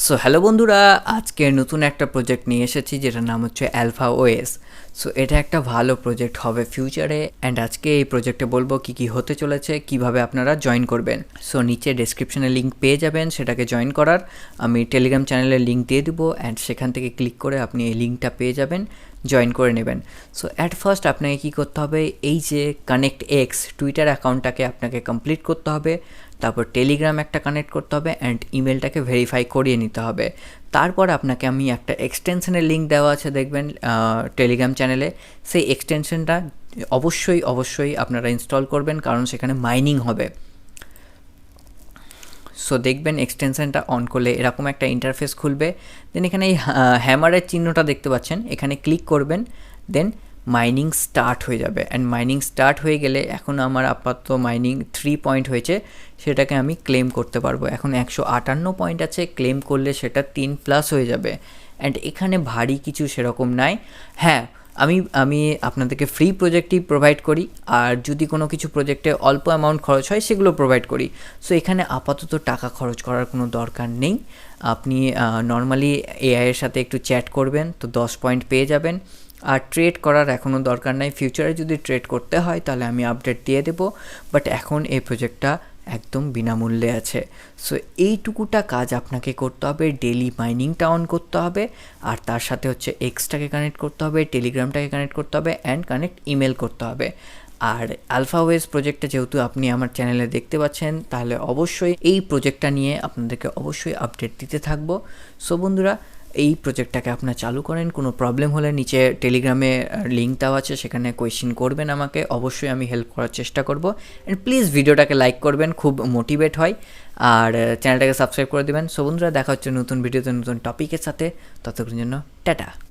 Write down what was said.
So hello বন্ধুরা, আজকে নতুন একটা প্রজেক্ট নিয়ে এসেছি যেটার নাম হচ্ছে অ্যালফা ওএস। সো এটা একটা ভালো প্রজেক্ট হবে ফিউচারে, অ্যান্ড আজকে এই প্রজেক্টে বলবো কি কি হতে চলেছে, কিভাবে আপনারা জয়েন করবেন। সো নিচে ডেসক্রিপশনে লিঙ্ক পেয়ে যাবেন সেটাকে জয়েন করার। আমি টেলিগ্রাম চ্যানেলের লিঙ্ক দিয়ে দেবো, অ্যান্ড সেখান থেকে ক্লিক করে আপনি এই লিঙ্কটা পেয়ে যাবেন, জয়েন করে নেবেন। সো অ্যাট ফার্স্ট আপনাকে কী করতে হবে, এই যে কানেক্ট এক্স টুইটার অ্যাকাউন্টটাকে আপনাকে কমপ্লিট করতে হবে, তারপর টেলিগ্রাম একটা কানেক্ট করতে হবে, অ্যান্ড ইমেলটাকে ভেরিফাই করিয়ে নিতে হবে। তারপর আপনাকে আমি একটা এক্সটেনশনের লিঙ্ক দেওয়া আছে দেখবেন টেলিগ্রাম চ্যানেলে, সেই এক্সটেনশনটা অবশ্যই আপনারা ইনস্টল করবেন, কারণ সেখানে মাইনিং হবে। সো দেখবেন এক্সটেনশনটা অন করলে এরকম একটা ইন্টারফেস খুলবে। দেন এখানে এই হ্যামারের চিহ্নটা দেখতে পাচ্ছেন, এখানে ক্লিক করবেন, দেন মাইনিং স্টার্ট হয়ে যাবে। অ্যান্ড মাইনিং স্টার্ট হয়ে গেলে এখন আমার আপাতত মাইনিং 3 পয়েন্ট হয়েছে, সেটাকে আমি ক্লেম করতে পারবো। এখন 158 পয়েন্ট আছে, ক্লেম করলে সেটা 3+ হয়ে যাবে। অ্যান্ড এখানে ভারী কিছু সেরকম নাই। হ্যাঁ, আমি আপনাদেরকে ফ্রি প্রজেক্টই প্রোভাইড করি, আর যদি কোনো কিছু প্রজেক্টে অল্প অ্যামাউন্ট খরচ হয় সেগুলো প্রোভাইড করি। সো এখানে আপাতত টাকা খরচ করার কোনো দরকার নেই। আপনি নর্মালি এআইয়ের সাথে একটু চ্যাট করবেন তো 10 পয়েন্ট পেয়ে যাবেন। আর ট্রেড করার এখনও দরকার নাই, ফিউচারে যদি ট্রেড করতে হয় তাহলে আমি আপডেট দিয়ে দেবো, বাট এখন এই প্রজেক্টটা একদম বিনামূল্যে আছে। সো এইটুকুটা কাজ আপনাকে করতে হবে, ডেলি মাইনিংটা অন করতে হবে, আর তার সাথে হচ্ছে এক্সটাকে কানেক্ট করতে হবে, টেলিগ্রামটাকে কানেক্ট করতে হবে, অ্যান্ড কানেক্ট ইমেল করতে হবে। আর আলফা ওয়েজ প্রজেক্টটা যেহেতু আপনি আমার চ্যানেলে দেখতে পাচ্ছেন, তাহলে অবশ্যই এই প্রজেক্টটা নিয়ে আপনাদেরকে অবশ্যই আপডেট দিতে থাকবো। সো বন্ধুরা, এই প্রজেক্টটাকে আপনার চালু করেন। কোনো প্রবলেম হলে নিচে টেলিগ্রামে লিঙ্ক দেওয়া আছে, সেখানে কোয়েশ্চেন করবেন আমাকে, অবশ্যই আমি হেল্প করার চেষ্টা করব। অ্যান্ড প্লিজ ভিডিওটাকে লাইক করবেন, খুব মোটিভেট হয়, আর চ্যানেলটাকে সাবস্ক্রাইব করে দেবেন। সো বন্ধুরা, দেখা হচ্ছে নতুন ভিডিওতে নতুন টপিকের সাথে, ততক্ষণের জন্য টাটা।